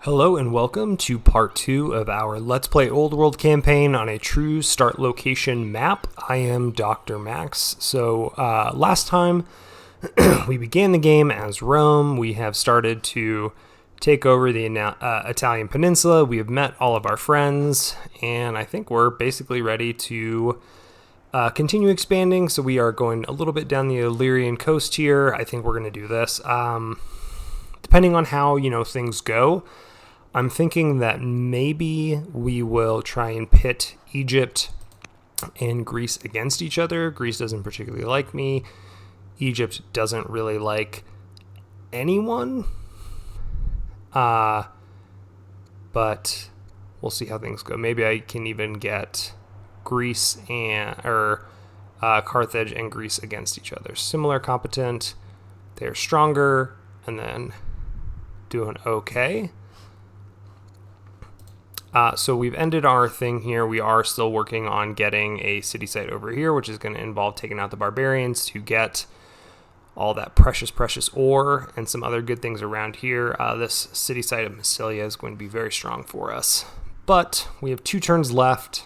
Hello and welcome to part 2 of our Let's Play Old World campaign on a true start location map. I am Dr. Max. So last time we began the game as Rome. We have started to take over the Italian peninsula. We have met all of our friends, and I think we're basically ready to continue expanding. So we are going a little bit down the Illyrian coast here. I think we're going to do this. Depending on how, things go, I'm thinking that maybe we will try and pit Egypt and Greece against each other. Greece doesn't particularly like me. Egypt doesn't really like anyone. But we'll see how things go. Maybe I can even get Greece or Carthage and Greece against each other. Similar, competent. They're stronger, and then doing okay. So we've ended our thing here. We are still working on getting a city site over here, which is going to involve taking out the barbarians to get all that precious ore and some other good things around here. This city site of Massilia is going to be very strong for us. But we have 2 turns left.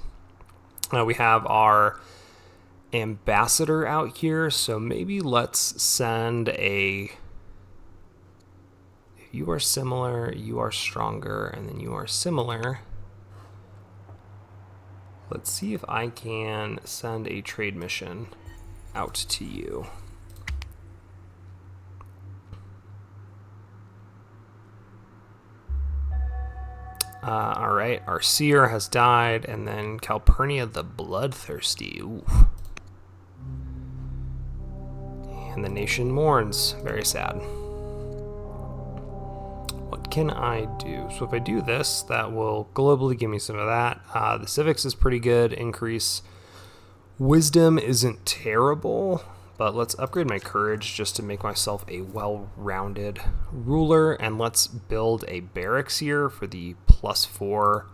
We have our ambassador out here, so maybe let's send a... You are similar, you are stronger, and then you are similar. Let's see if I can send a trade mission out to you. Alright, our seer has died, and then Calpurnia the Bloodthirsty. Ooh. And the nation mourns. Very sad. What can I do? So if I do this, that will globally give me some of that. The civics is pretty good. Increase. Wisdom isn't terrible, but let's upgrade my courage just to make myself a well-rounded ruler. And let's build a barracks here for the +4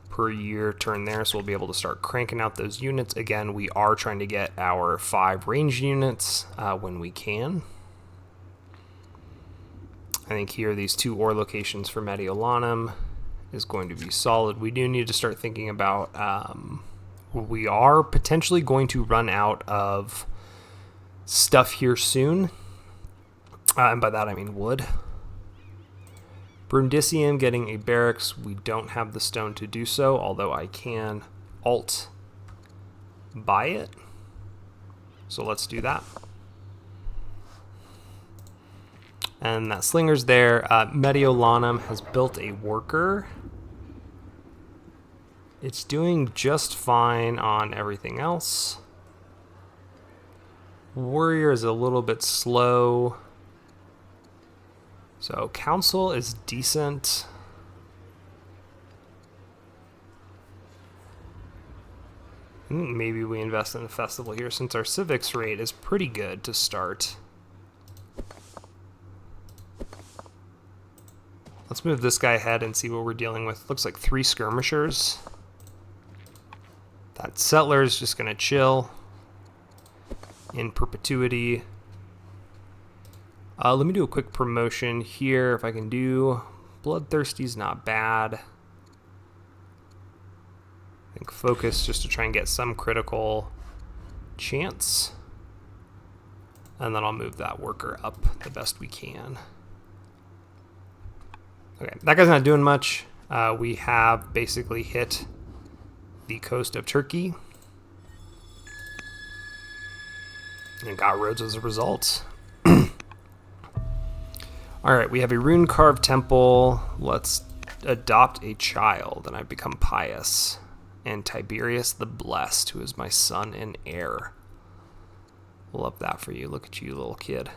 per year turn there. So we'll be able to start cranking out those units. Again, we are trying to get our 5 ranged units when we can. I think here these 2 ore locations for Mediolanum is going to be solid. We do need to start thinking about, we are potentially going to run out of stuff here soon. And by that I mean wood. Brundisium getting a barracks. We don't have the stone to do so, although I can alt buy it. So let's do that. And that slinger's there. Mediolanum has built a worker. It's doing just fine on everything else. Warrior is a little bit slow. So council is decent. Maybe we invest in a festival here since our civics rate is pretty good to start. Let's move this guy ahead and see what we're dealing with. Looks like 3 skirmishers. That settler is just going to chill in perpetuity. Let me do a quick promotion here if I can do. Bloodthirsty's not bad. I think focus just to try and get some critical chance. And then I'll move that worker up the best we can. Okay, that guy's not doing much. We have basically hit the coast of Turkey and got roads as a result. Alright, we have a rune-carved temple. Let's adopt a child, and I become pious. And Tiberius the Blessed, who is my son and heir. Love that for you. Look at you, little kid.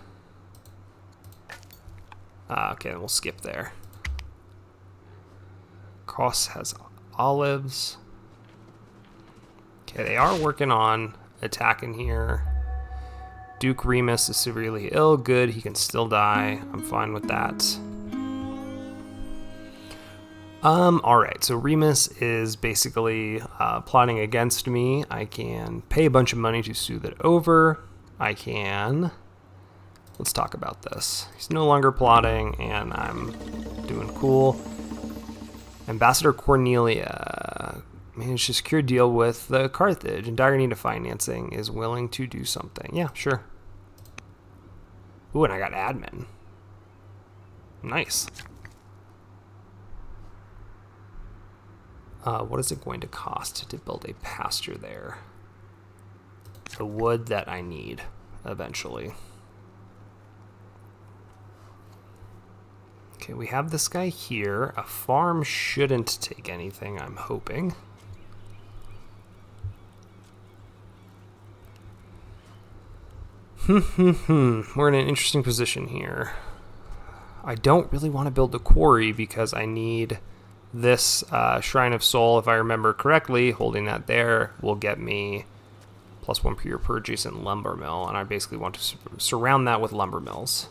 Okay, then we'll skip there. Cross has olives. Okay, they are working on attacking here. Duke Remus is severely ill. Good, he can still die. I'm fine with that. Alright, so Remus is basically plotting against me. I can pay a bunch of money to soothe it over. I can... Let's talk about this. He's no longer plotting, and I'm doing cool. Ambassador Cornelia managed to secure a deal with the Carthage, and dire need of financing, is willing to do something. Yeah, sure. Ooh, and I got admin. Nice. What is it going to cost to build a pasture there? The wood that I need eventually. Okay, we have this guy here. A farm shouldn't take anything, I'm hoping. We're in an interesting position here. I don't really want to build the quarry because I need this Shrine of Soul, if I remember correctly. Holding that there will get me +1 per year per adjacent lumber mill, and I basically want to surround that with lumber mills.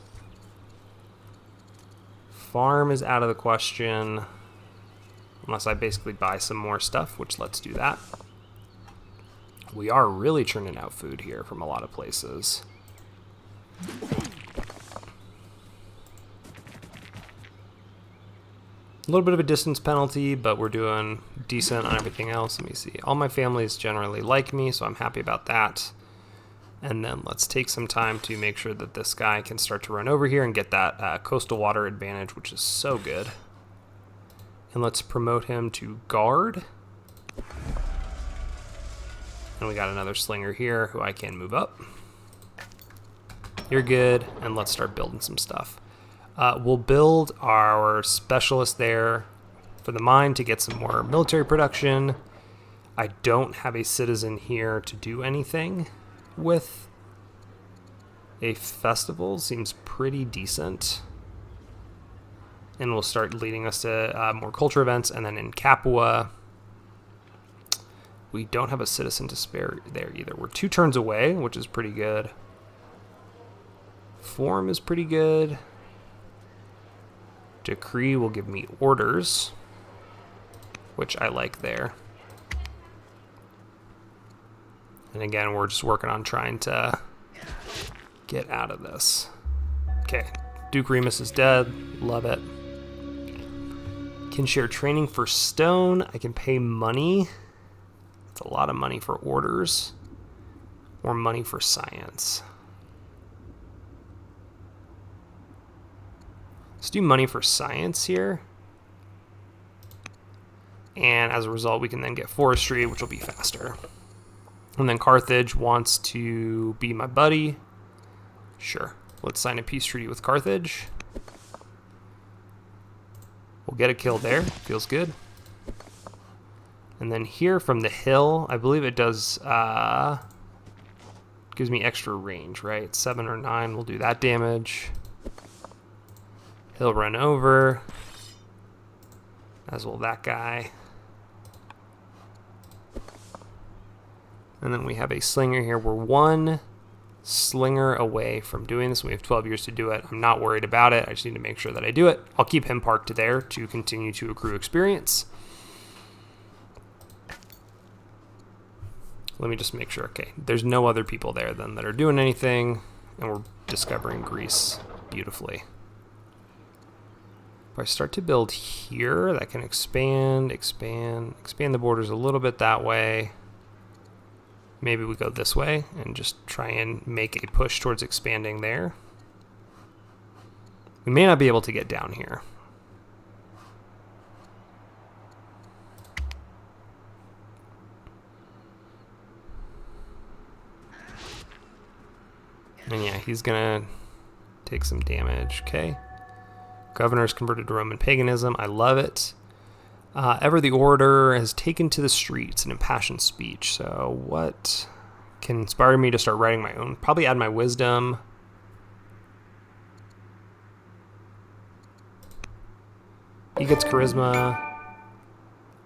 Farm is out of the question, unless I basically buy some more stuff, which let's do that. We are really churning out food here from a lot of places. A little bit of a distance penalty, but we're doing decent on everything else. Let me see. All my families generally like me, so I'm happy about that. And then let's take some time to make sure that this guy can start to run over here and get that coastal water advantage, which is so good. And let's promote him to guard. And we got another slinger here who I can move up. You're good, and let's start building some stuff. We'll build our specialist there for the mine to get some more military production. I don't have a citizen here to do anything with. A festival seems pretty decent. And will start leading us to more culture events. And then in Capua, we don't have a citizen to spare there either. We're 2 turns away, which is pretty good. Form is pretty good. Decree will give me orders, which I like there. And again, we're just working on trying to get out of this. Okay, Duke Remus is dead. Love it. Can share training for stone. I can pay money. It's a lot of money for orders. Or money for science. Let's do money for science here. And as a result, we can then get forestry, which will be faster. And then Carthage wants to be my buddy. Sure. Let's sign a peace treaty with Carthage. We'll get a kill there. Feels good. And then here from the hill, I believe it does, gives me extra range, right? 7 or 9 will do that damage. He'll run over, as will that guy. And then we have a slinger here. We're 1 slinger away from doing this. We have 12 years to do it. I'm not worried about it. I just need to make sure that I do it. I'll keep him parked there to continue to accrue experience. Let me just make sure. Okay, there's no other people there then that are doing anything, and we're discovering Greece beautifully. If I start to build here, that can expand the borders a little bit that way. Maybe we go this way and just try and make a push towards expanding there. We may not be able to get down here. And yeah, he's gonna take some damage, okay. Governor's converted to Roman paganism. I love it. Ever the Orator has taken to the streets an impassioned speech. So what can inspire me to start writing my own? Probably add my wisdom. He gets charisma.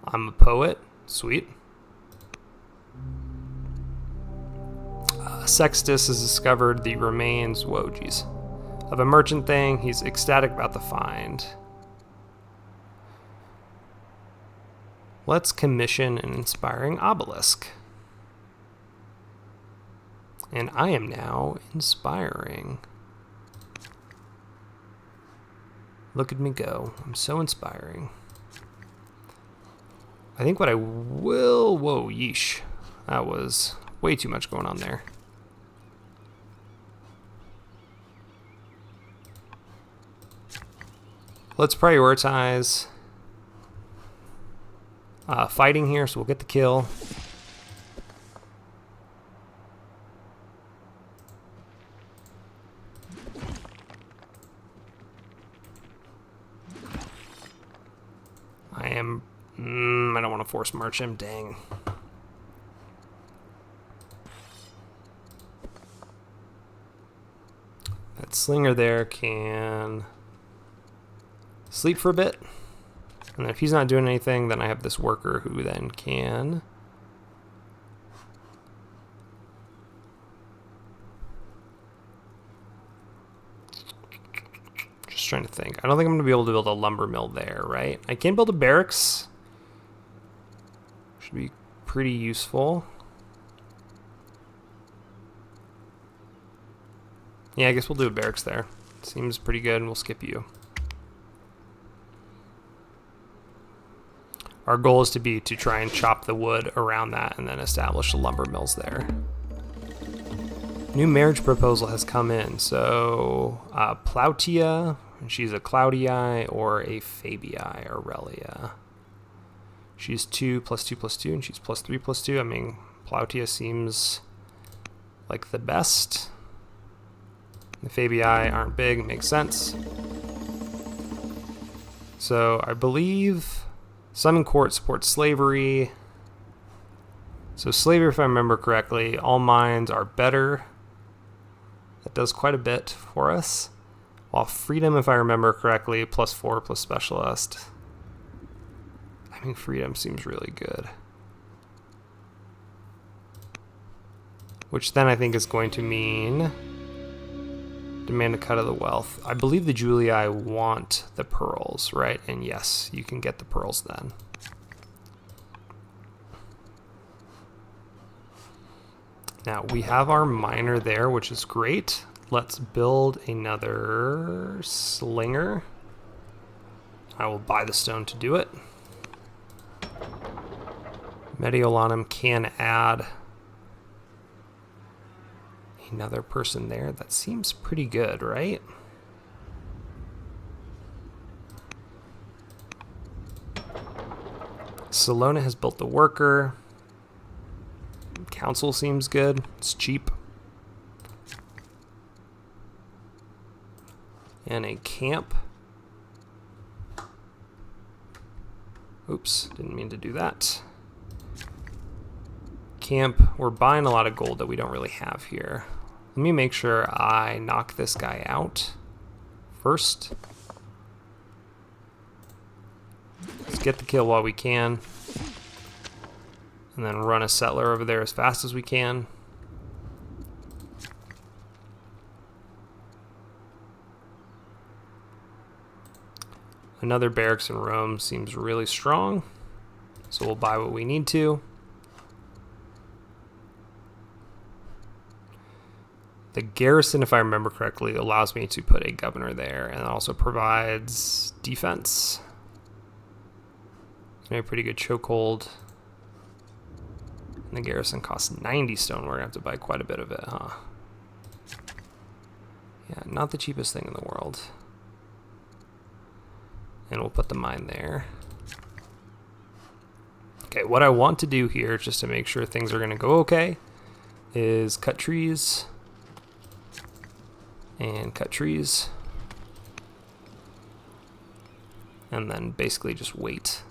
I'm a poet. Sweet. Sextus has discovered the remains. Whoa, geez. Of a merchant thing. He's ecstatic about the find. Let's commission an inspiring obelisk. And I am now inspiring. Look at me go. I'm so inspiring. I think what I will... Whoa, yeesh. That was way too much going on there. Let's prioritize fighting here, so we'll get the kill. I don't want to force march him, dang. That slinger there can sleep for a bit. And then if he's not doing anything, then I have this worker who then can... Just trying to think. I don't think I'm going to be able to build a lumber mill there, right? I can build a barracks. Should be pretty useful. Yeah, I guess we'll do a barracks there. Seems pretty good, and we'll skip you. Our goal is to try and chop the wood around that and then establish the lumber mills there. New marriage proposal has come in. So Plautia, she's a Claudii or a Fabii Aurelia. She's 2 + 2 + 2, and she's +3 + 2. I mean, Plautia seems like the best. The Fabii aren't big, makes sense. So I believe some in court support slavery. So slavery, if I remember correctly, all mines are better. That does quite a bit for us. While freedom, if I remember correctly, +4 + specialist. I mean, freedom seems really good. Which then I think is going to mean demand a cut of the wealth. I believe the Julii want the pearls, right? And yes, you can get the pearls then. Now, we have our miner there, which is great. Let's build another slinger. I will buy the stone to do it. Mediolanum can add another person there. That seems pretty good, right? Salona has built the worker. Council seems good. It's cheap. And a camp. Oops, didn't mean to do that. Camp, we're buying a lot of gold that we don't really have here. Let me make sure I knock this guy out first. Let's get the kill while we can. And then run a settler over there as fast as we can. Another barracks in Rome seems really strong. So we'll buy what we need to. The garrison, if I remember correctly, allows me to put a governor there, and it also provides defense. A pretty good chokehold. And the garrison costs 90 stone. We're going to have to buy quite a bit of it, huh? Yeah, not the cheapest thing in the world. And we'll put the mine there. Okay, what I want to do here, just to make sure things are going to go okay, is cut trees. And cut trees. And then basically just wait.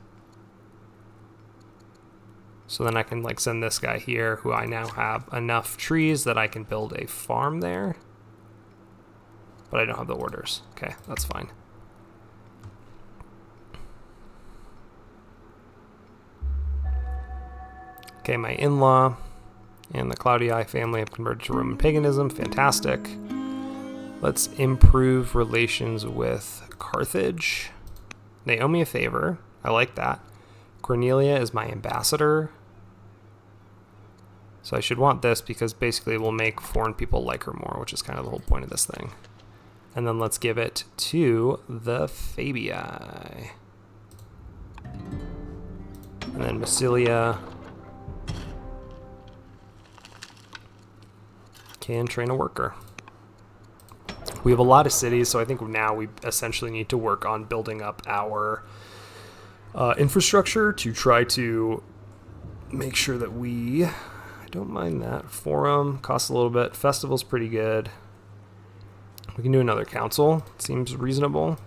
So then I can like send this guy here, who I now have enough trees that I can build a farm there. But I don't have the orders. Okay, that's fine. Okay, my in-law and the Claudii family have converted to Roman paganism. Fantastic. Let's improve relations with Carthage. They owe me a favor. I like that. Cornelia is my ambassador. So I should want this because basically it will make foreign people like her more, which is kind of the whole point of this thing. And then let's give it to the Fabii. And then Massilia can train a worker. We have a lot of cities, so I think now we essentially need to work on building up our infrastructure to try to make sure that I don't mind that. Forum costs a little bit. Festival's pretty good. We can do another council. It seems reasonable.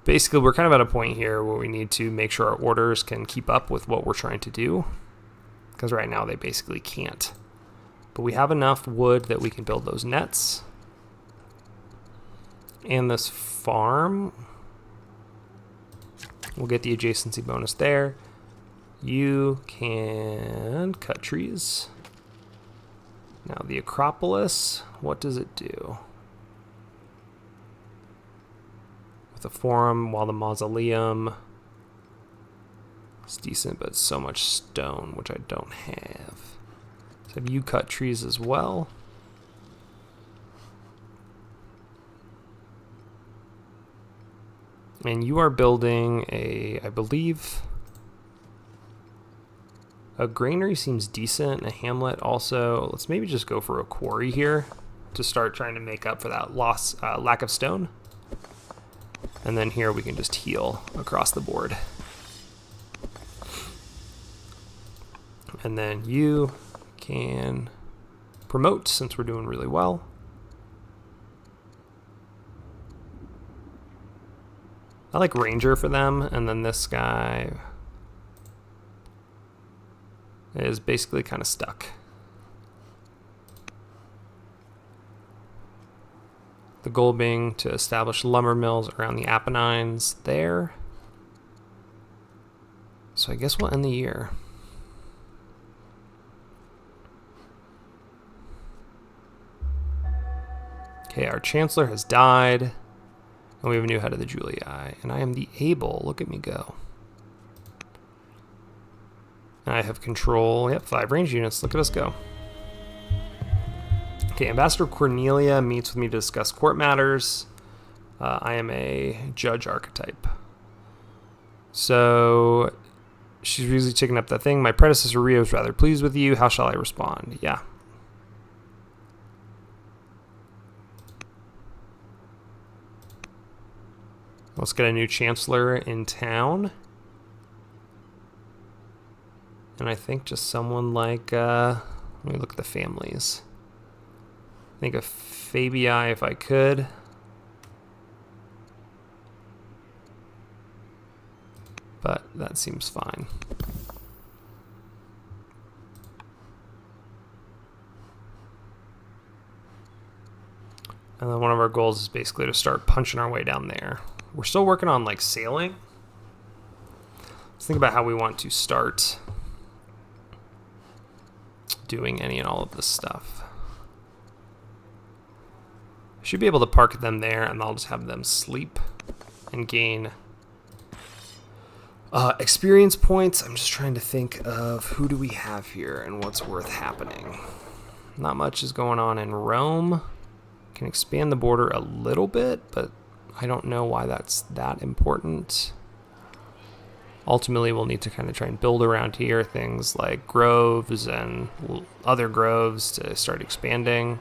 Basically, we're kind of at a point here where we need to make sure our orders can keep up with what we're trying to do, because right now they basically can't. But we have enough wood that we can build those nets. And this farm, we'll get the adjacency bonus there. You can cut trees. Now the Acropolis, what does it do? With the forum, while the mausoleum is decent, but so much stone, which I don't have. So have you cut trees as well? And you are building I believe, a granary seems decent, a hamlet also. Let's maybe just go for a quarry here to start trying to make up for that lack of stone. And then here we can just heal across the board. And then you can promote since we're doing really well. I like Ranger for them, and then this guy is basically kind of stuck. The goal being to establish lumber mills around the Apennines there. So I guess we'll end the year. Okay, our Chancellor has died, and we have a new head of the Julii, and I am the able. Look at me go. And I have control. Yep, 5 range units. Look at us go. Okay, Ambassador Cornelia meets with me to discuss court matters. I am a judge archetype. So she's really taking up that thing. My predecessor Rio is rather pleased with you. How shall I respond? Yeah. Let's get a new chancellor in town. And I think just someone like, let me look at the families. I think of Fabii if I could. But that seems fine. And then one of our goals is basically to start punching our way down there. We're still working on like sailing. Let's think about how we want to start doing any and all of this stuff. Should be able to park them there, and I'll just have them sleep and gain experience points. I'm just trying to think of who do we have here and what's worth happening. Not much is going on in Rome. Can expand the border a little bit, but I don't know why that's that important. Ultimately, we'll need to kind of try and build around here things like groves and other groves to start expanding.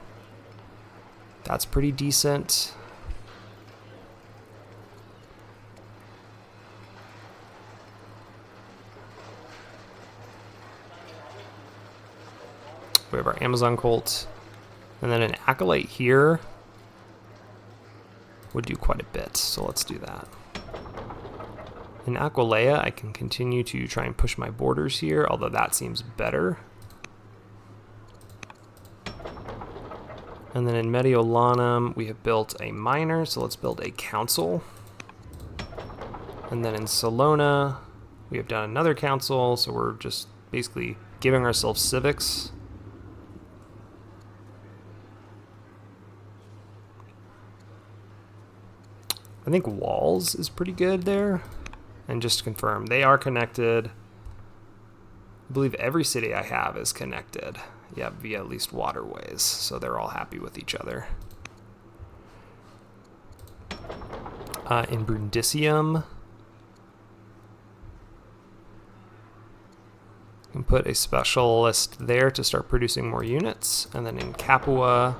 That's pretty decent. We have our Amazon Colt. And then an Acolyte here would do quite a bit, so let's do that. In Aquileia, I can continue to try and push my borders here, although that seems better. And then in Mediolanum, we have built a minor, so let's build a council. And then in Salona, we have done another council, so we're just basically giving ourselves civics. I think walls is pretty good there. And just to confirm, they are connected. I believe every city I have is connected. Yeah, via at least waterways. So they're all happy with each other. In Brundisium, can put a specialist there to start producing more units. And then in Capua,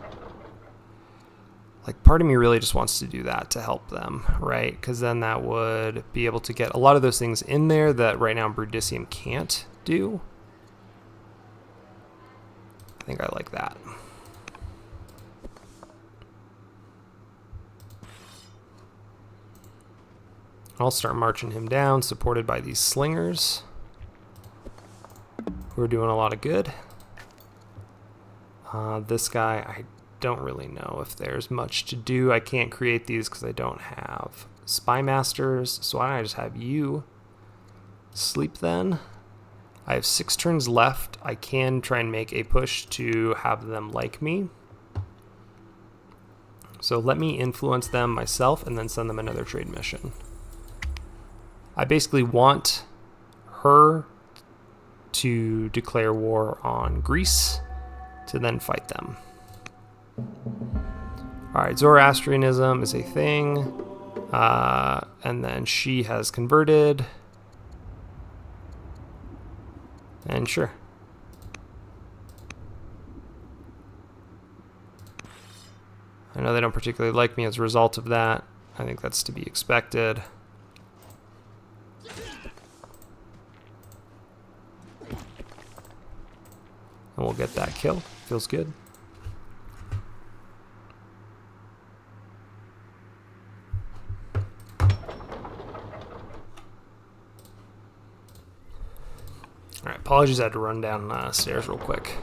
like part of me really just wants to do that to help them, right? Because then that would be able to get a lot of those things in there that right now Brundisium can't do. I think I like that. I'll start marching him down, supported by these slingers, who are doing a lot of good. This guy, I don't really know if there's much to do. I can't create these because I don't have spy masters, so why don't I just have you sleep then? I have 6 turns left. I can try and make a push to have them like me. So let me influence them myself and then send them another trade mission. I basically want her to declare war on Greece to then fight them. Alright, Zoroastrianism is a thing. And then she has converted. And sure. I know they don't particularly like me as a result of that. I think that's to be expected. And we'll get that kill. Feels good. Alright, apologies, I had to run down stairs real quick.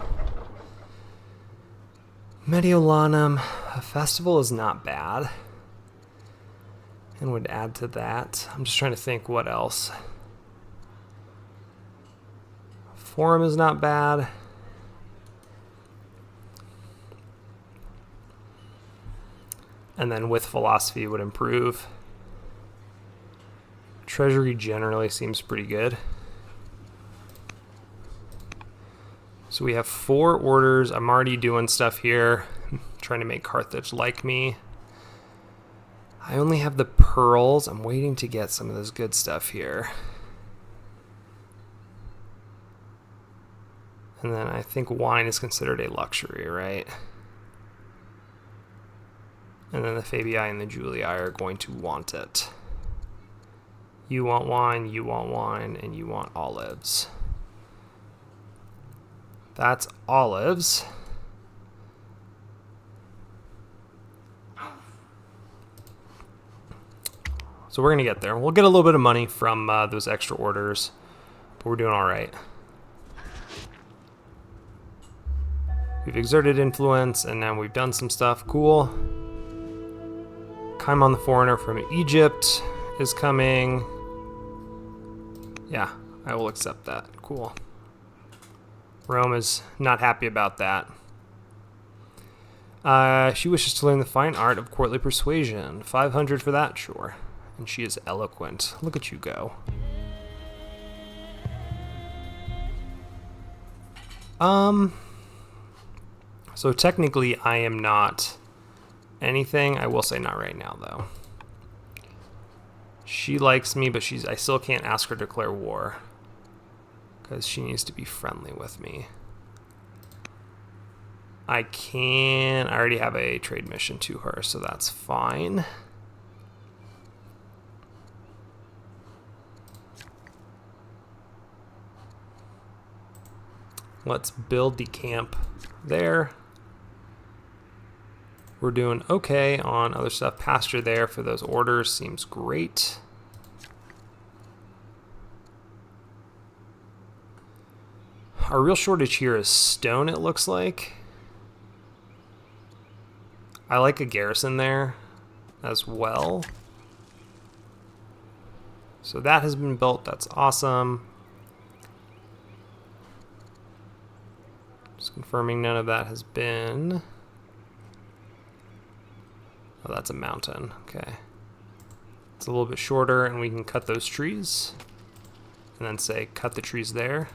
Mediolanum, a festival is not bad. And would add to that. I'm just trying to think what else. Forum is not bad. And then with philosophy would improve. Treasury generally seems pretty good. So we have 4 orders. I'm already doing stuff here, trying to make Carthage like me. I only have the pearls. I'm waiting to get some of this good stuff here. And then I think wine is considered a luxury, right? And then the Fabii and the Julii are going to want it. You want wine, and you want olives. That's olives. So we're going to get there. We'll get a little bit of money from those extra orders, but we're doing all right. We've exerted influence, and now we've done some stuff. Cool. Chiron the Foreigner from Egypt is coming. Yeah, I will accept that. Cool. Rome is not happy about that. She wishes to learn the fine art of courtly persuasion. 500 for that, sure. And she is eloquent. Look at you go. So technically I am not anything. I will say not right now, though. She likes me, but I still can't ask her to declare war. Because she needs to be friendly with me. I already have a trade mission to her, so that's fine. Let's build the camp there. We're doing okay on other stuff. Pasture there for those orders seems great. Our real shortage here is stone, it looks like. I like a garrison there as well. So that has been built. That's awesome. Just confirming none of that has been... Oh, that's a mountain. Okay. It's a little bit shorter, and we can cut those trees. And then say, cut the trees there.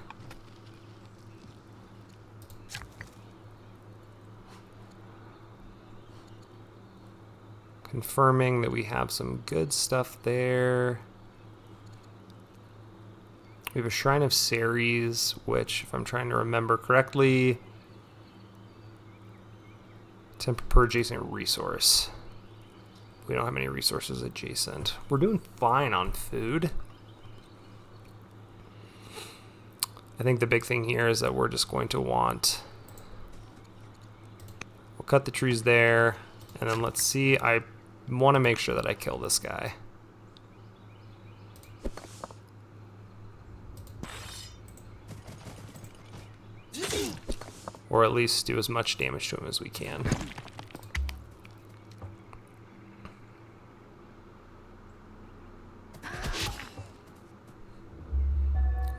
Confirming that we have some good stuff there. We have a Shrine of Ceres, which, if I'm trying to remember correctly, temper per adjacent resource. We don't have any resources adjacent. We're doing fine on food. I think the big thing here is that we're just going to want... We'll cut the trees there, and then let's see. I want to make sure that I kill this guy. Or at least do as much damage to him as we can.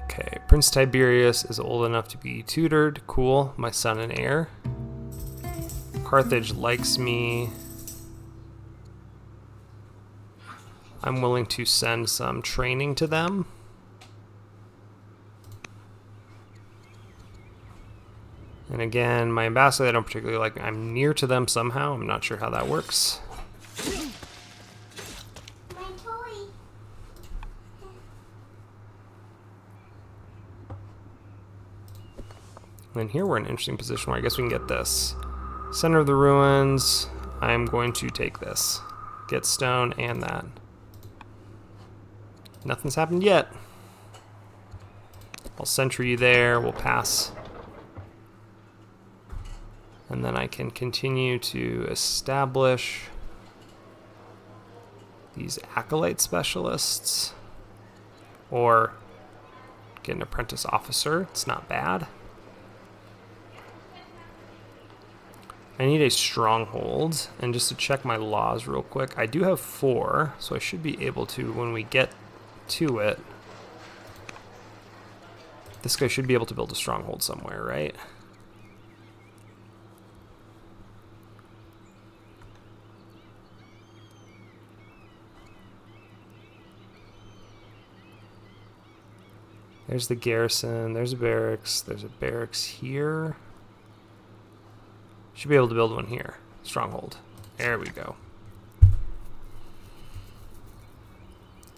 Okay, Prince Tiberius is old enough to be tutored. Cool, my son and heir. Carthage likes me. I'm willing to send some training to them. And again, my ambassador, I don't particularly like. I'm near to them somehow. I'm not sure how that works. My toy. And here we're in an interesting position where I guess we can get this. Center of the ruins. I'm going to take this. Get stone and that. Nothing's happened yet. I'll sentry you there. We'll pass. And then I can continue to establish these acolyte specialists. Or get an apprentice officer. It's not bad. I need a stronghold. And just to check my laws real quick, I do have 4, so I should be able to, when we get to it, this guy should be able to build a stronghold somewhere, right? There's the garrison, there's a barracks here. Should be able to build one here. Stronghold. There we go.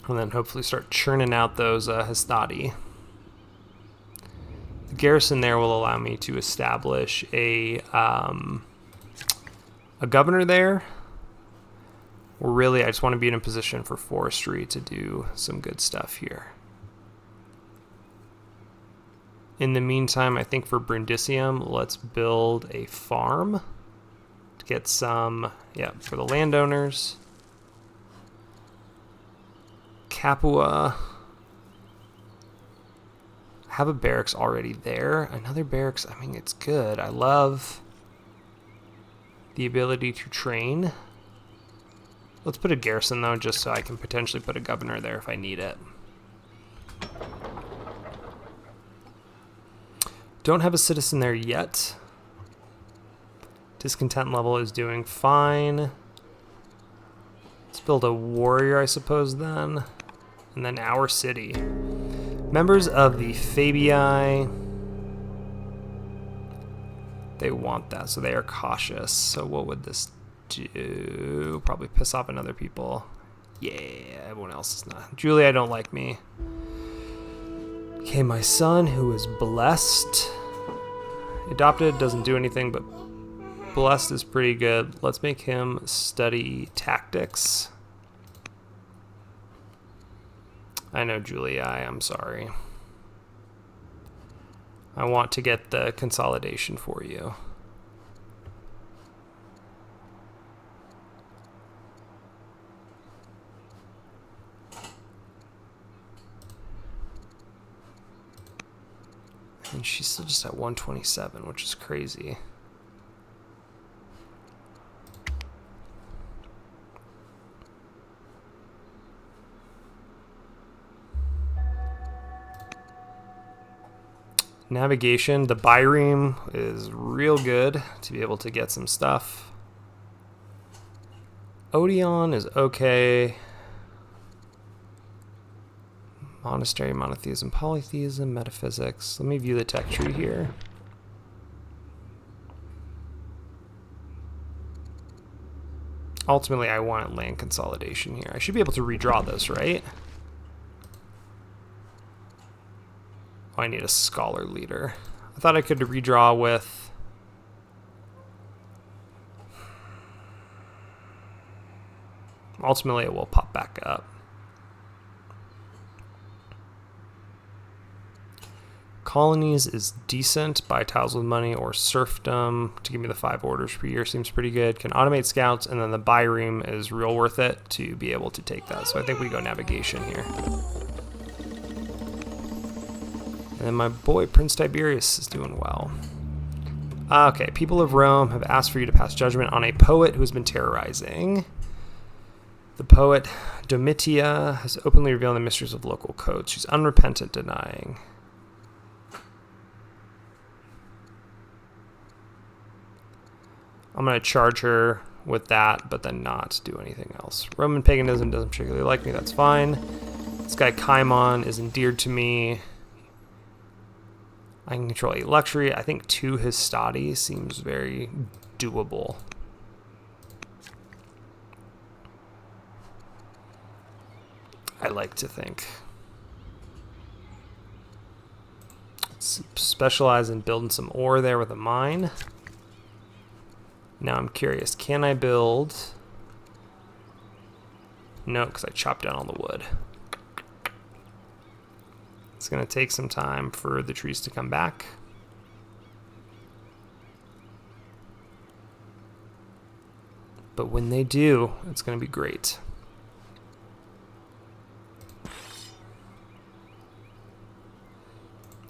And then hopefully start churning out those Hastati. The garrison there will allow me to establish a governor there. Or really, I just want to be in a position for forestry to do some good stuff here. In the meantime, I think for Brundisium, let's build a farm to get some, for the landowners. Capua. I have a barracks already there. Another barracks, I mean, it's good. I love the ability to train. Let's put a garrison, though, just so I can potentially put a governor there if I need it. Don't have a citizen there yet. Discontent level is doing fine. Let's build a warrior, I suppose, then. And then our city. Members of the Fabii, they want that, so they are cautious. So what would this do? Probably piss off another people. Yeah, everyone else is not. Julia don't like me. Okay, my son, who is blessed. Adopted doesn't do anything, but blessed is pretty good. Let's make him study tactics. I know, Julia, I'm sorry. I want to get the consolidation for you. And she's still just at 127, which is crazy. Navigation, the Byreme is real good to be able to get some stuff. Odeon is okay. Monastery, monotheism, polytheism, metaphysics. Let me view the tech tree here. Ultimately, I want land consolidation here. I should be able to redraw this, right? I need a scholar leader. I thought I could redraw with... Ultimately, it will pop back up. Colonies is decent. Buy tiles with money or serfdom to give me the 5 orders per year seems pretty good. Can automate scouts, and then the Byreme is real worth it to be able to take that. So I think we go navigation here. And then my boy Prince Tiberius is doing well. Okay, people of Rome have asked for you to pass judgment on a poet who has been terrorizing. The poet Domitia has openly revealed the mysteries of local codes. She's unrepentant, denying. I'm going to charge her with that, but then not do anything else. Roman paganism doesn't particularly like me. That's fine. This guy Kaimon is endeared to me. I can control 8 luxury. I think 2 Hastati seems very doable. I like to think. Let's specialize in building some ore there with a mine. Now I'm curious, can I build? No, because I chopped down all the wood. It's going to take some time for the trees to come back. But when they do, it's going to be great.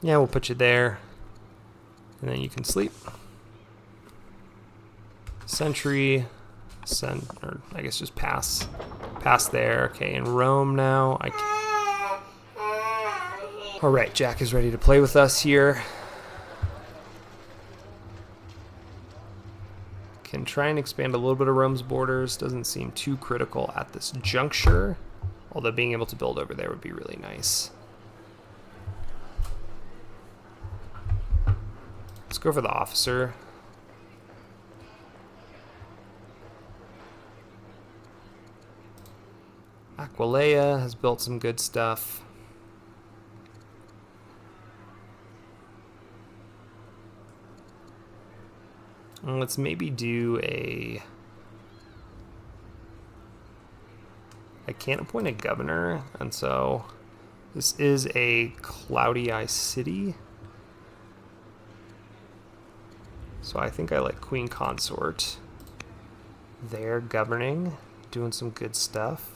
Yeah, we'll put you there. And then you can sleep. Sentry, or I guess just pass there. Okay, in Rome now. All right, Jack is ready to play with us here. Can try and expand a little bit of Rome's borders. Doesn't seem too critical at this juncture, although being able to build over there would be really nice. Let's go for the officer. Aquileia has built some good stuff. And let's maybe do a... I can't appoint a governor, and so this is a Cloudii city. So I think I like Queen Consort. They're governing, doing some good stuff.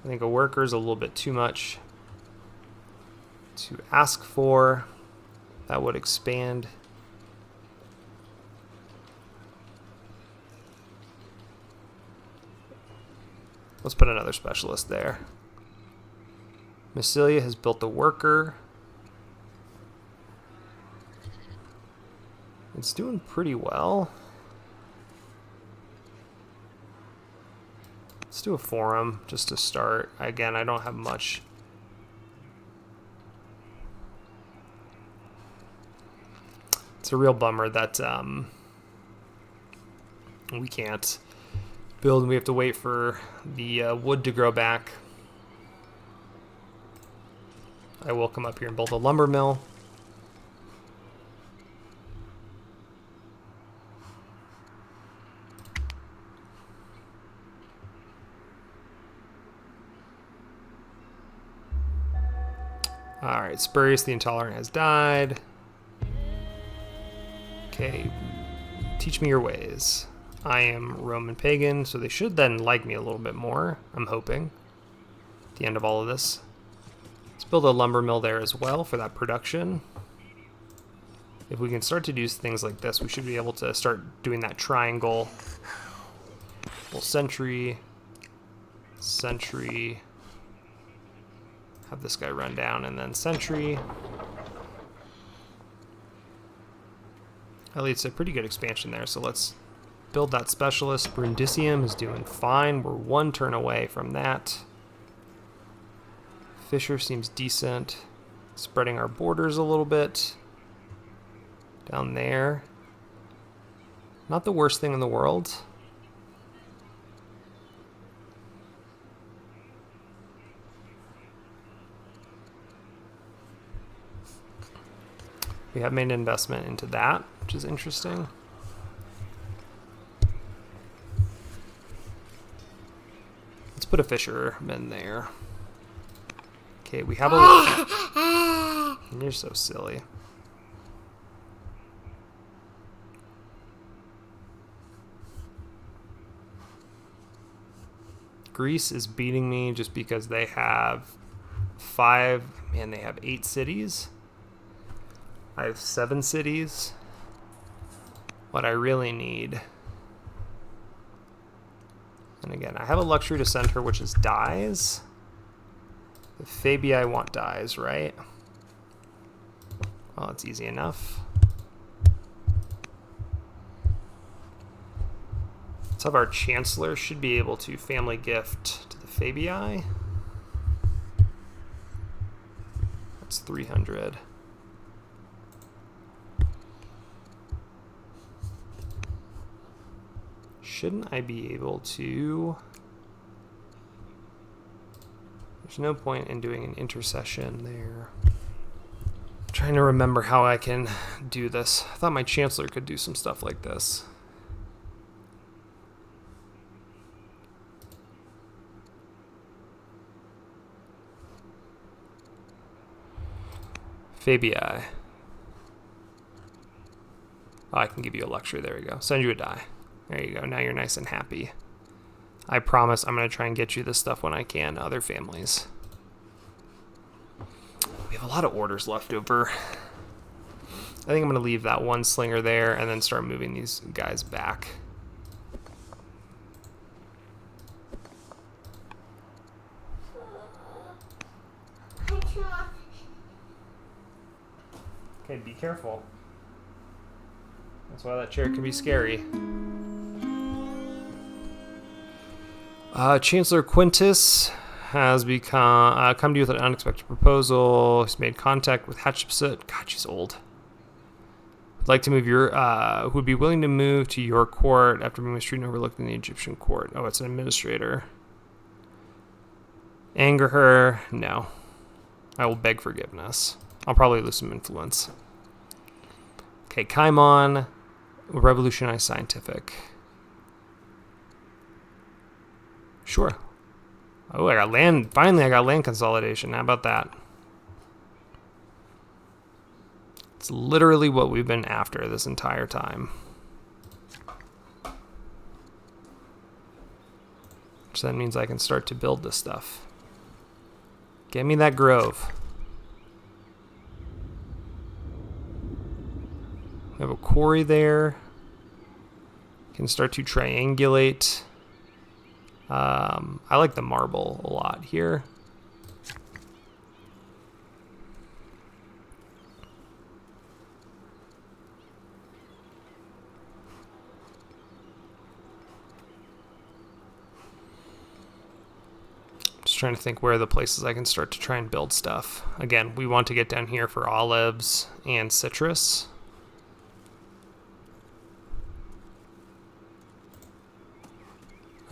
I think a worker is a little bit too much to ask for. That would expand. Let's put another specialist there. Massilia has built a worker. It's doing pretty well. Let's do a forum just to start. Again, I don't have much. It's a real bummer that we can't build and we have to wait for the wood to grow back. I will come up here and build a lumber mill. Alright, Spurius the Intolerant has died. Okay, teach me your ways. I am Roman pagan, so they should then like me a little bit more, I'm hoping, at the end of all of this. Let's build a lumber mill there as well for that production. If we can start to do things like this, we should be able to start doing that triangle. Well, sentry, sentry, have this guy run down, and then sentry. At least a pretty good expansion there, so let's build that specialist. Brundisium is doing fine. We're 1 turn away from that. Fisher seems decent. Spreading our borders a little bit. Down there. Not the worst thing in the world. we have made an investment into that, which is interesting. Let's put a fisherman there. Okay, we have a... You're so silly. Greece is beating me just because they have 5, and they have 8 cities. I have 7 cities. What I really need... And again, I have a luxury to send her, which is dyes. The Fabii want dyes, right? Well, it's easy enough. Let's have our Chancellor should be able to family gift to the Fabii. That's 300. Shouldn't I be able to... There's no point in doing an intercession there. I'm trying to remember how I can do this. I thought my Chancellor could do some stuff like this. Fabii. Oh, I can give you a luxury. There we go. Send you a die. There you go. Now you're nice and happy. I promise I'm going to try and get you this stuff when I can to other families. We have a lot of orders left over. I think I'm going to leave that one slinger there and then start moving these guys back. Okay, be careful. That's why that chair can be scary. Chancellor Quintus has come to you with an unexpected proposal. He's made contact with Hatshepsut. God, she's old. Would like to move your, who would be willing to move to your court after being mistreated and overlooked in the Egyptian court. Oh, it's an administrator. Anger her? No. I will beg forgiveness. I'll probably lose some influence. Okay, Kaimon, revolutionize scientific. Sure. Oh, I got land. Finally, I got land consolidation. How about that? It's literally what we've been after this entire time. So that means I can start to build this stuff. Get me that grove. We have a quarry there. Can start to triangulate. I like the marble a lot here. Just trying to think where are the places I can start to try and build stuff. Again, we want to get down here for olives and citrus.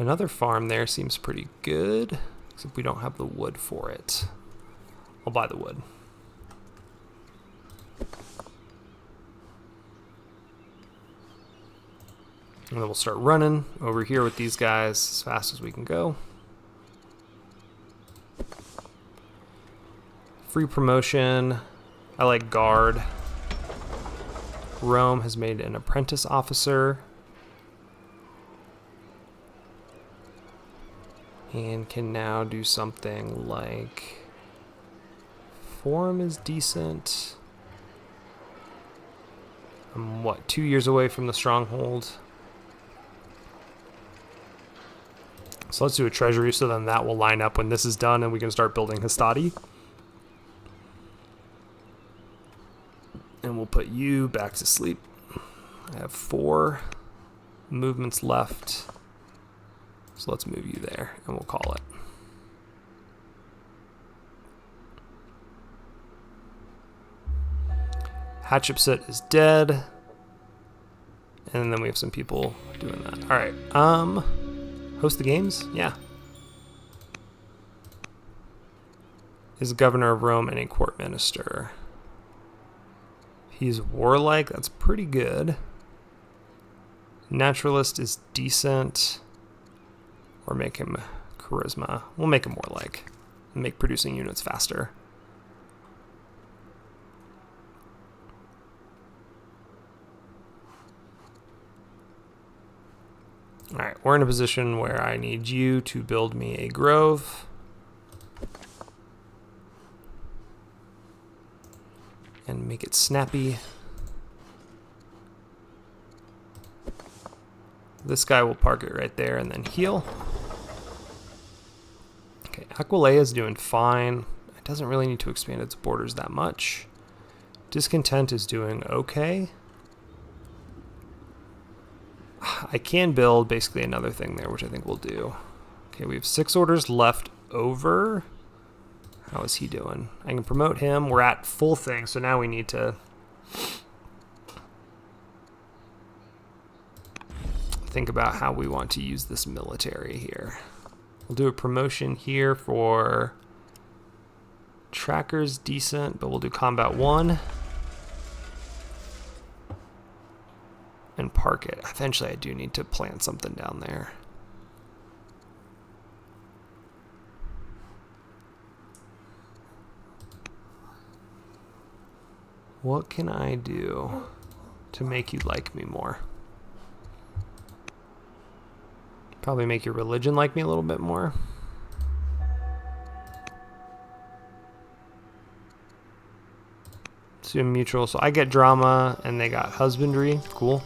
Another farm there seems pretty good, except we don't have the wood for it. I'll buy the wood. And then we'll start running over here with these guys as fast as we can go. Free promotion. I like guard. Rome has made an apprentice officer. And can now do something like form is decent. I'm what, 2 years away from the stronghold. So let's do a treasury so then that will line up when this is done and we can start building Hastati. And we'll put you back to sleep. I have 4 movements left. So let's move you there, and we'll call it. Hatshepsut is dead. And then we have some people doing that. All right. Host the games? Yeah. Is governor of Rome and a court minister. If He's warlike. That's pretty good. Naturalist is decent. Or make him charisma. We'll make him warlike. Make producing units faster. Alright, we're in a position where I need you to build me a grove. And make it snappy. This guy will park it right there and then heal. Okay, Aquileia is doing fine. It doesn't really need to expand its borders that much. Discontent is doing okay. I can build basically another thing there, which I think we'll do. Okay, we have 6 orders left over. How is he doing? I can promote him. We're at full thing, so now we need to think about how we want to use this military here. We'll do a promotion here for trackers, decent, but we'll do combat 1. And park it. Eventually I do need to plant something down there. What can I do to make you like me more? Probably make your religion like me a little bit more. So mutual. So I get drama and they got husbandry. Cool.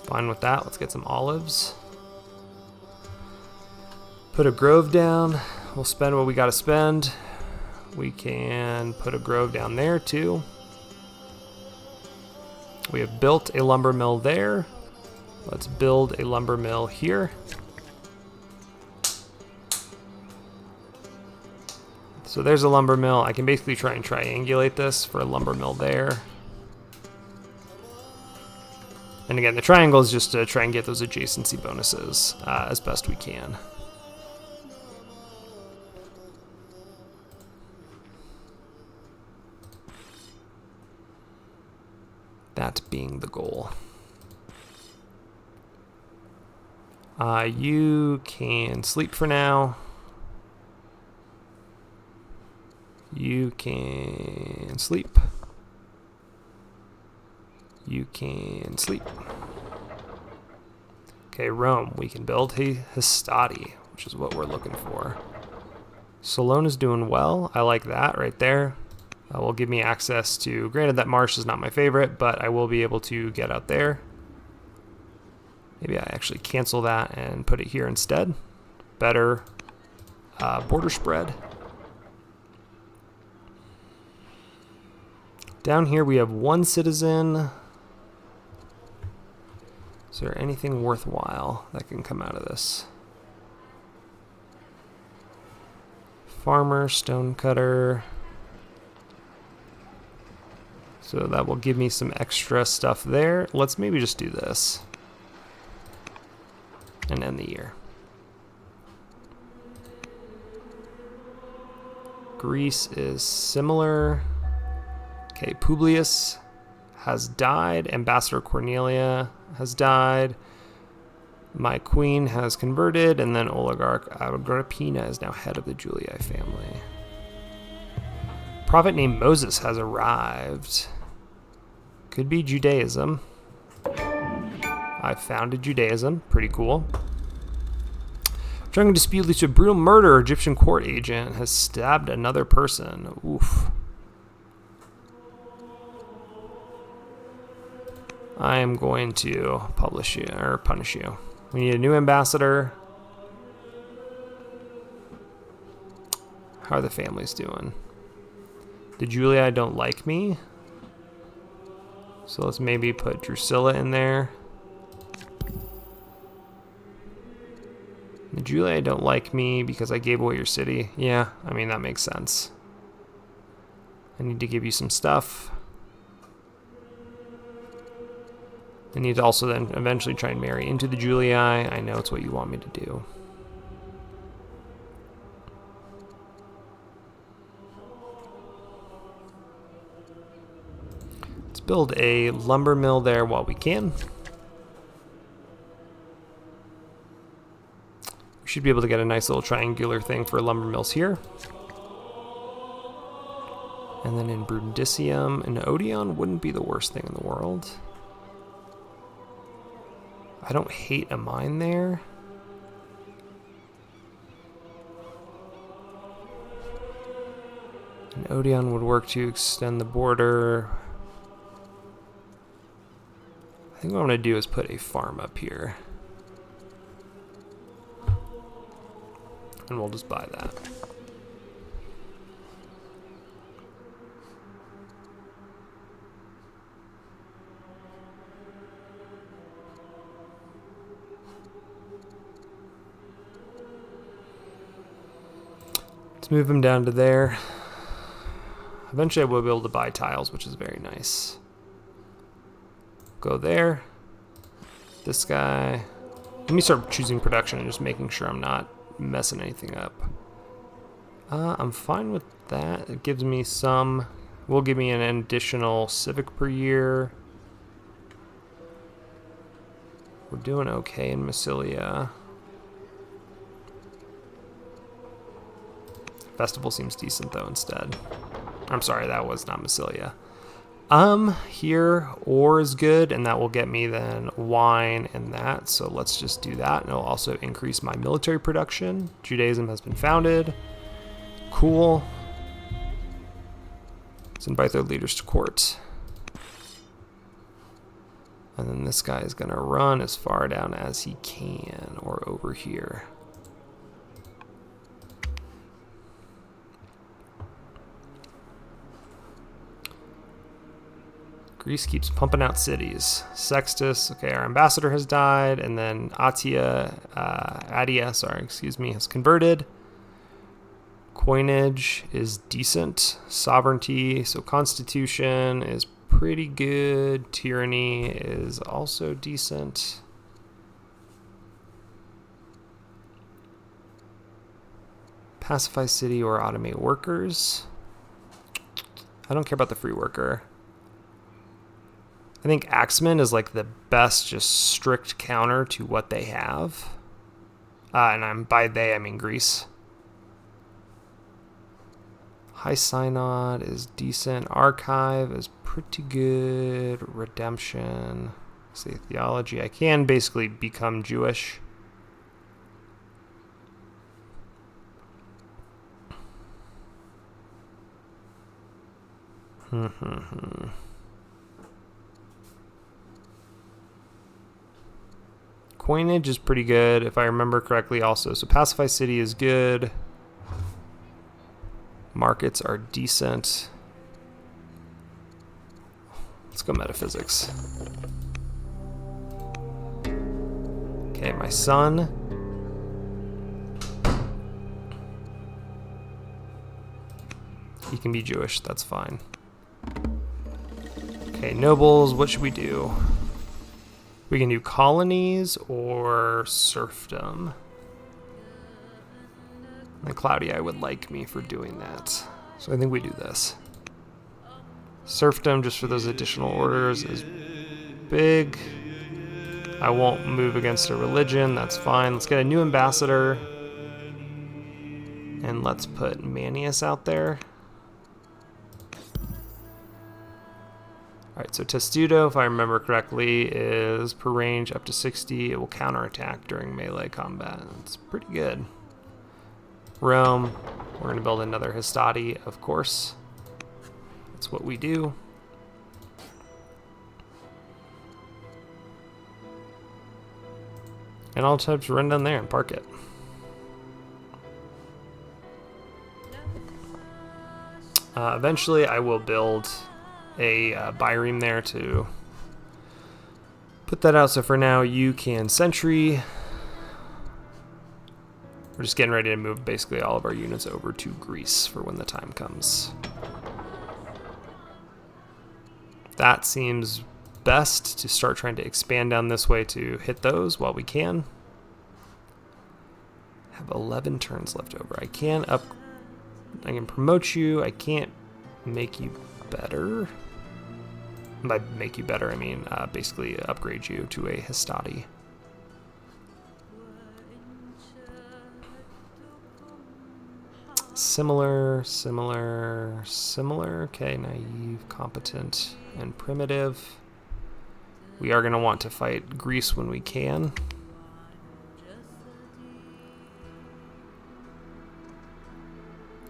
Fine with that. Let's get some olives. Put a grove down. We'll spend what we got to spend. We can put a grove down there too. We have built a lumber mill there. Let's build a lumber mill here. So there's a lumber mill. I can basically try and triangulate this for a lumber mill there. And again, the triangle is just to try and get those adjacency bonuses as best we can. That being the goal. You can sleep for now. You can sleep. You can sleep. Okay, Rome. We can build a Hastati, which is what we're looking for. Salona's doing well. I like that right there. Will give me access to, granted that marsh is not my favorite, but I will be able to get out there. Maybe I actually cancel that and put it here instead. Better border spread. Down here we have 1 citizen. Is there anything worthwhile that can come out of this? Farmer, stonecutter. So that will give me some extra stuff there. Let's maybe just do this. And end the year. Greece is similar. Okay, Publius has died. Ambassador Cornelia has died. My queen has converted. And then Oligarch Agrippina is now head of the Julii family. Prophet named Moses has arrived. Could be Judaism. I founded Judaism. Pretty cool. Trying to dispute leads to a brutal murder. Egyptian court agent has stabbed another person. Oof. I am going to publish you or punish you. We need a new ambassador. How are the families doing? The Julii don't like me. So let's maybe put Drusilla in there. The Julii don't like me because I gave away your city. Yeah, I mean, that makes sense. I need to give you some stuff. I need to also then eventually try and marry into the Julii. I know it's what you want me to do. build a lumber mill there while we can. We should be able to get a nice little triangular thing for lumber mills here. And then in Brundisium, an Odeon wouldn't be the worst thing in the world. I don't hate a mine there. An Odeon would work to extend the border. I think what I'm going to do is put a farm up here. And we'll just buy that. Let's move him down to there. Eventually I will be able to buy tiles, which is very nice. Go there. This guy. Let me start choosing production and just making sure I'm not messing anything up. I'm fine with that. It gives me some. Will give me an additional civic per year. We're doing okay in Massilia. Festival seems decent though instead. I'm sorry, that was not Massilia. Here, ore is good, and that will get me then wine and that. So let's just do that, and it'll also increase my military production. Judaism has been founded. Cool. Let's invite their leaders to court. And then this guy is going to run as far down as he can, or over here. Greece keeps pumping out cities. Sextus, okay, our ambassador has died, and then Adia, has converted. Coinage is decent. Sovereignty, so constitution is pretty good. Tyranny is also decent. Pacify city or automate workers. I don't care about the free worker. I think Axeman is like the best, just strict counter to what they have. And by they, I mean Greece. High Synod is decent. Archive is pretty good. Redemption. Say theology. I can basically become Jewish. Coinage is pretty good, if I remember correctly also. So Pacify City is good. Markets are decent. Let's go metaphysics. Okay, my son. He can be Jewish, that's fine. Okay, nobles, what should we do? We can do colonies or serfdom. And Claudia would like me for doing that. So I think we do this. Serfdom, just for those additional orders, is big. I won't move against a religion, that's fine. Let's get a new ambassador. And let's put Manius out there. Alright, so Testudo, if I remember correctly, is per range up to 60. It will counterattack during melee combat. It's pretty good. Rome, we're going to build another Hastati, of course. That's what we do. And I'll just run down there and park it. Eventually, I will build a bireme there to put that out. So for now, you can sentry. We're just getting ready to move basically all of our units over to Greece for when the time comes. That seems best to start trying to expand down this way to hit those while we can. Have 11 turns left over. I can promote you. I can't make you better. By make you better, I mean basically upgrade you to a Hastati. Similar. Okay, naive, competent, and primitive. We are going to want to fight Greece when we can.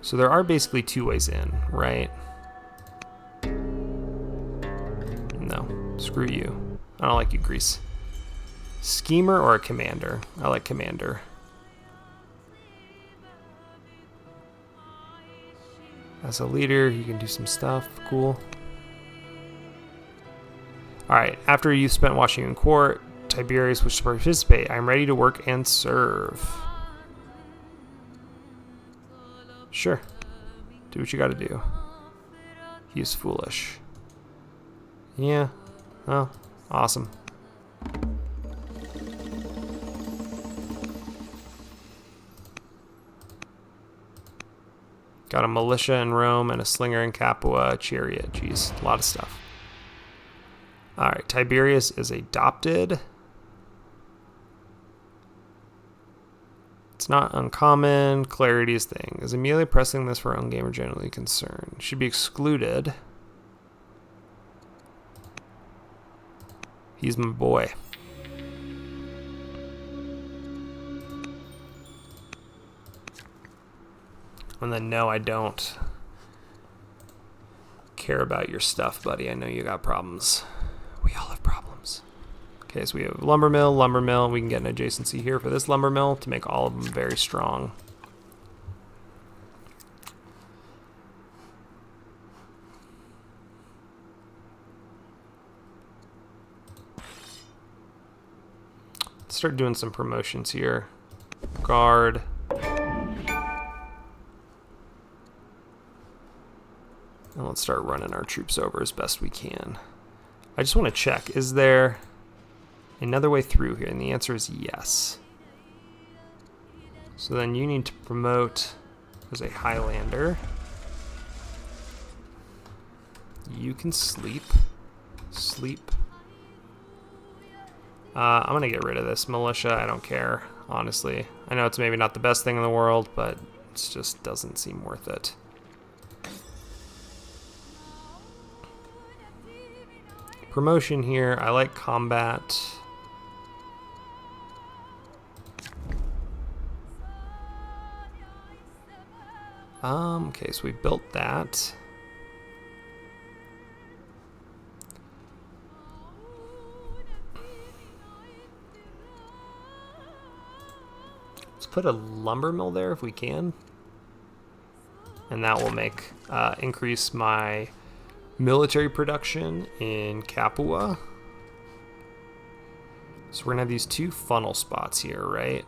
So there are basically two ways in, right? No, screw you. I don't like you, Greece. Schemer or a commander? I like commander. As a leader, you can do some stuff. Cool. Alright, after you've spent Washington Court, Tiberius wishes to participate. I am ready to work and serve. Sure. Do what you gotta do. He is foolish. Yeah. Oh, awesome. Got a militia in Rome and a slinger in Capua, a chariot. Jeez, a lot of stuff. Alright, Tiberius is adopted. It's not uncommon. Clarity's thing. Is Amelia pressing this for her own game or generally concerned? Should be excluded. He's my boy. And then, no, I don't care about your stuff, buddy. I know you got problems. We all have problems. Okay, so we have lumber mill. We can get an adjacency here for this lumber mill to make all of them very strong. Let's start doing some promotions here. Guard. And let's start running our troops over as best we can. I just want to check, is there another way through here? And the answer is yes. So then you need to promote as a Highlander. You can sleep. I'm going to get rid of this militia. I don't care, honestly. I know it's maybe not the best thing in the world, but it just doesn't seem worth it. Promotion here. I like combat. Okay, so we built that. Let's put a lumber mill there if we can. And that will make increase my military production in Capua. So we're gonna have these two funnel spots here, right?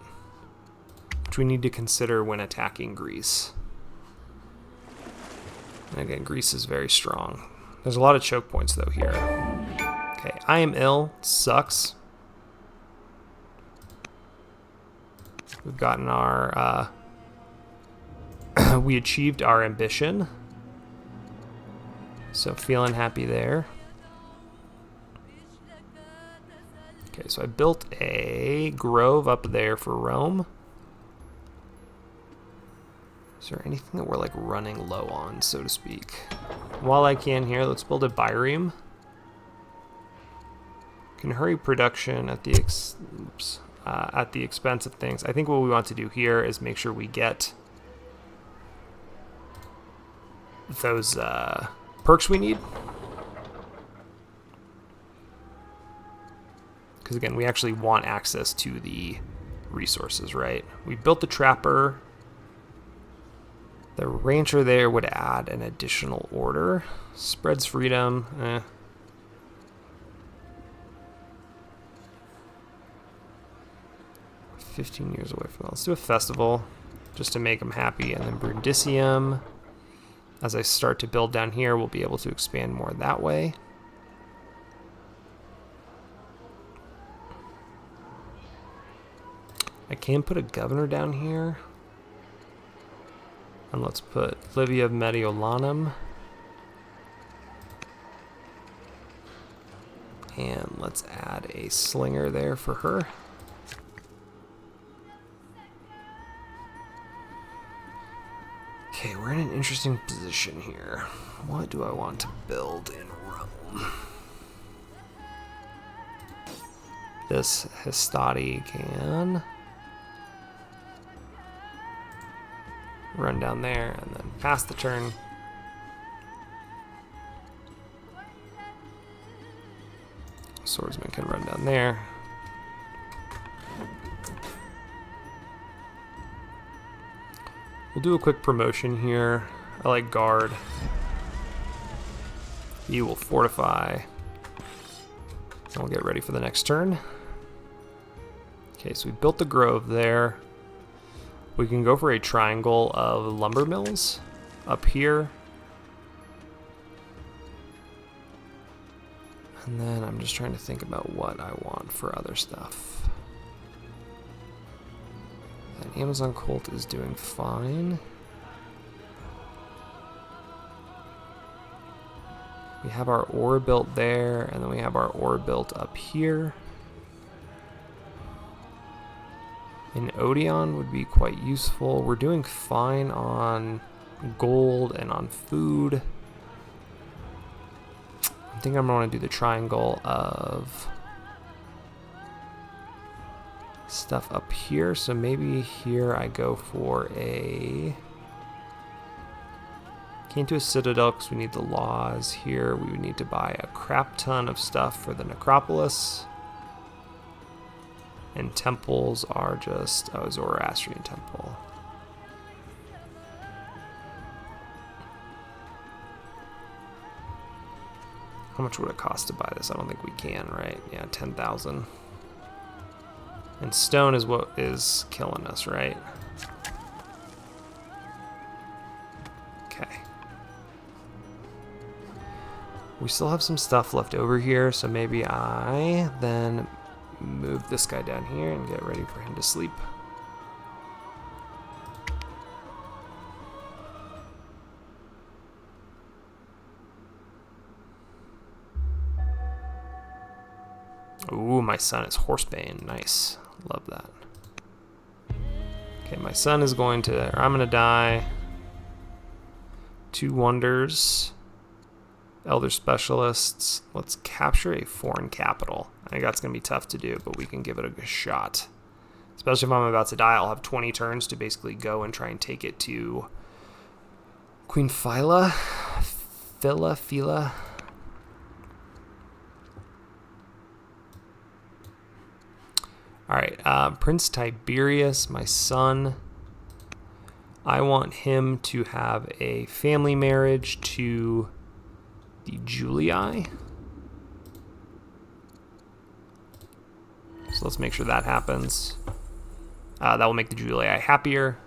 Which we need to consider when attacking Greece. And again, Greece is very strong. There's a lot of choke points though here. Okay, I am ill. Sucks. We've gotten our we achieved our ambition. So feeling happy there. Okay, so I built a grove up there for Rome. Is there anything that we're like running low on, so to speak? While I can here, let's build a bireme. Can hurry production at the expense of things. I think what we want to do here is make sure we get those perks we need. Because again, we actually want access to the resources, right? We built the trapper. The rancher there would add an additional order. Spreads freedom. 15 years away from that. Let's do a festival just to make them happy. And then Brundisium. As I start to build down here, we'll be able to expand more that way. I can put a governor down here. And let's put Livia of Mediolanum. And let's add a slinger there for her. Okay, we're in an interesting position here. What do I want to build in Rome? This Hastati can run down there and then pass the turn. Swordsman can run down there. We'll do a quick promotion here. I like guard. You will fortify. And we'll get ready for the next turn. Okay, so we built the grove there. We can go for a triangle of lumber mills up here. And then I'm just trying to think about what I want for other stuff. That Amazon Colt is doing fine. We have our ore built there, and then we have our ore built up here. An Odeon would be quite useful. We're doing fine on gold and on food. I think I'm going to do the triangle of stuff up here. So maybe here I go for a... Can't do a citadel because we need the laws here. We would need to buy a crap ton of stuff for the necropolis. And temples are just... Oh, Zoroastrian temple. How much would it cost to buy this? I don't think we can, right? Yeah, 10,000. And stone is what is killing us, right? Okay. We still have some stuff left over here, so maybe I then move this guy down here and get ready for him to sleep. Ooh, my son is Horsebane. Nice. Love that. Okay, my son is going to... Or I'm going to die. 2 wonders. Elder specialists. Let's capture a foreign capital. I think that's going to be tough to do, but we can give it a good shot. Especially if I'm about to die, I'll have 20 turns to basically go and try and take it to Queen Phila. Phila. Alright, Prince Tiberius, my son. I want him to have a family marriage to the Julii. So let's make sure that happens. That will make the Julii happier.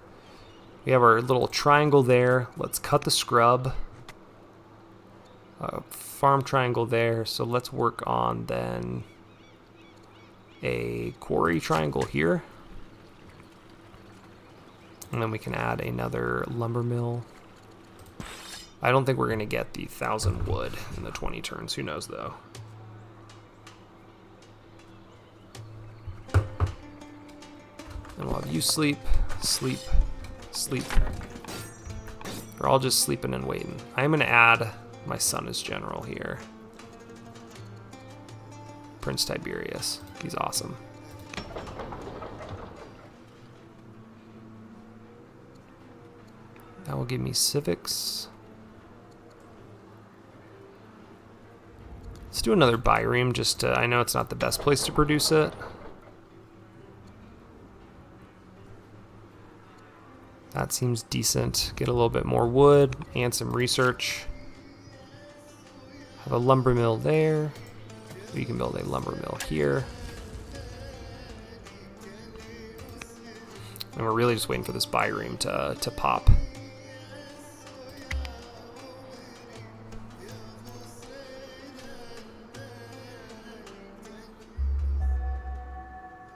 We have our little triangle there. Let's cut the scrub. Farm triangle there. So let's work on then a quarry triangle here. And then we can add another lumber mill. I don't think we're going to get the 1,000 wood in the 20 turns. Who knows, though. And we'll have you sleep, sleep, sleep. We're all just sleeping and waiting. I'm going to add my son as general here. Prince Tiberius. He's awesome. That will give me civics. Let's do another Byreme just to... I know it's not the best place to produce it. That seems decent. Get a little bit more wood and some research. Have a lumber mill there. We can build a lumber mill here. And we're really just waiting for this Byreme to pop.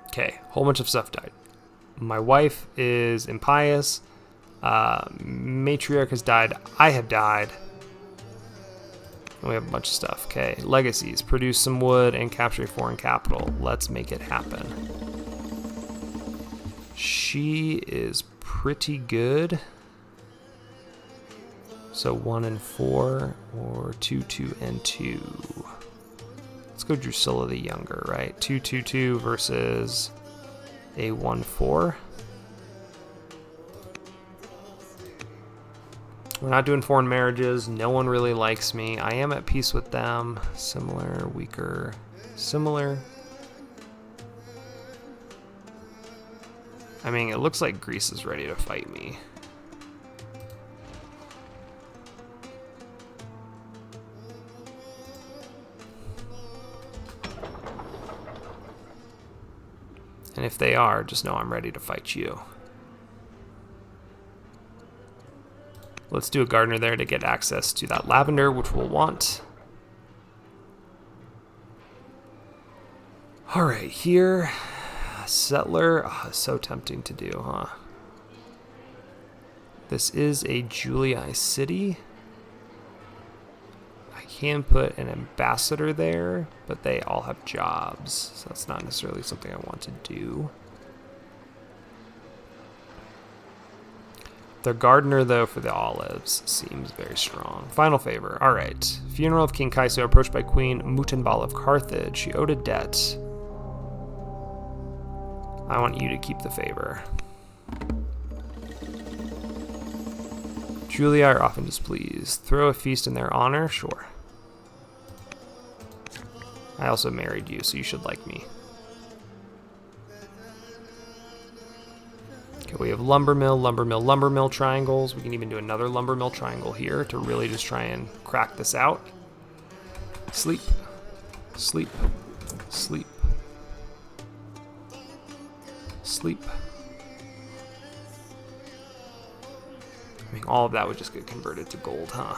Okay, whole bunch of stuff died. My wife is impious. Matriarch has died. I have died. We have a bunch of stuff. Okay, legacies. Produce some wood and capture a foreign capital. Let's make it happen. She is pretty good. So 1 and 4 or 2, 2 and 2. Let's go Drusilla the Younger, right? 2, 2, 2 versus a 1, 4. We're not doing foreign marriages. No one really likes me. I am at peace with them. Similar, weaker, similar. I mean, it looks like Greece is ready to fight me. And if they are, just know I'm ready to fight you. Let's do a gardener there to get access to that lavender, which we'll want. All right, here, settler. Oh, so tempting to do, huh? This is a Julii city. I can put an ambassador there, but they all have jobs, so that's not necessarily something I want to do. The gardener, though, for the olives seems very strong. Final favor. All right. Funeral of King Kaiso, approached by Queen Mutanbal of Carthage. She owed a debt. I want you to keep the favor. Julii are often displeased. Throw a feast in their honor? Sure. I also married you, so you should like me. Okay, we have lumber mill, lumber mill, lumber mill triangles. We can even do another lumber mill triangle here to really just try and crack this out. Sleep, sleep, sleep, sleep. I mean, all of that would just get converted to gold, huh?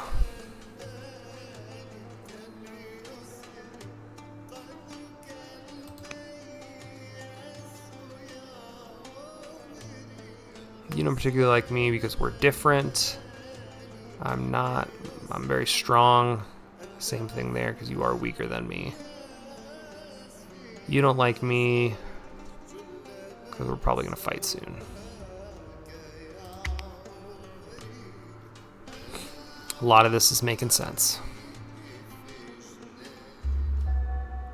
You don't particularly like me because we're different. I'm very strong. Same thing there because you are weaker than me. You don't like me because we're probably going to fight soon. A lot of this is making sense.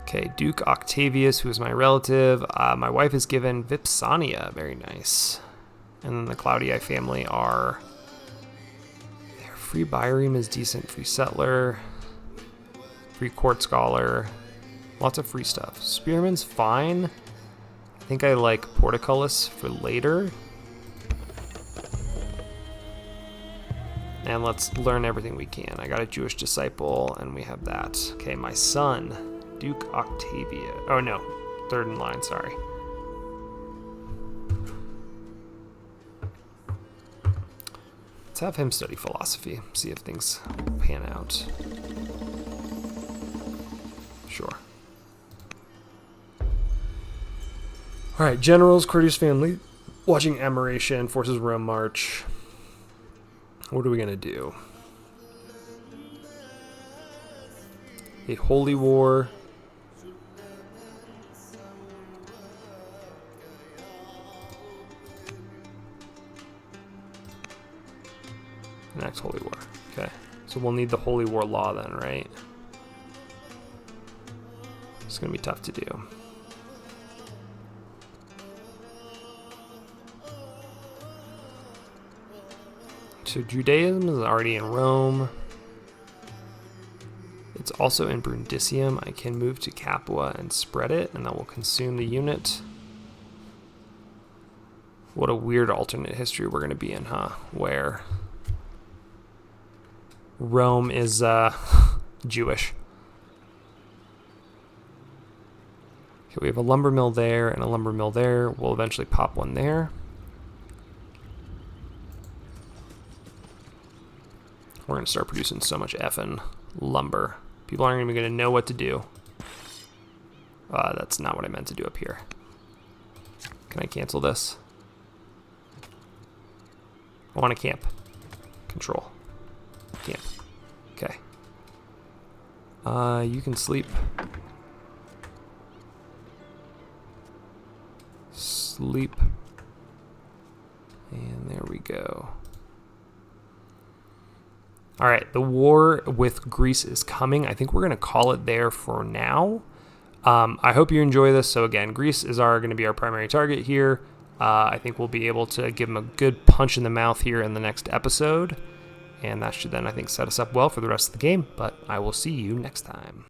Okay, Duke Octavius, who is my relative. My wife is given Vipsania. Very nice. And then the Claudii family are... Their free Byreme is decent. Free settler. Free court scholar. Lots of free stuff. Spearman's fine. I think I like Portcullis for later. And let's learn everything we can. I got a Jewish disciple, and we have that. Okay, my son, Duke Octavia. Oh, no. Third in line, sorry. Let's have him study philosophy, see if things pan out. Sure. All right, generals, courteous family, watching admiration, forces Rome march. What are we gonna do? A holy war. Next holy war. Okay. So we'll need the holy war law then, right? It's gonna be tough to do. So Judaism is already in Rome. It's also in Brundisium. I can move to Capua and spread it, and that will consume the unit. What a weird alternate history we're going to be in, huh? Where Rome is Jewish. Okay, we have a lumber mill there and a lumber mill there. We'll eventually pop one there. We're going to start producing so much effing lumber. People aren't even going to know what to do. That's not what I meant to do up here. Can I cancel this? I want to camp. Control. Camp. Okay. You can sleep. Sleep. And there we go. All right, the war with Greece is coming. I think we're going to call it there for now. I hope you enjoy this. So again, Greece is going to be our primary target here. I think we'll be able to give them a good punch in the mouth here in the next episode. And that should then, I think, set us up well for the rest of the game. But I will see you next time.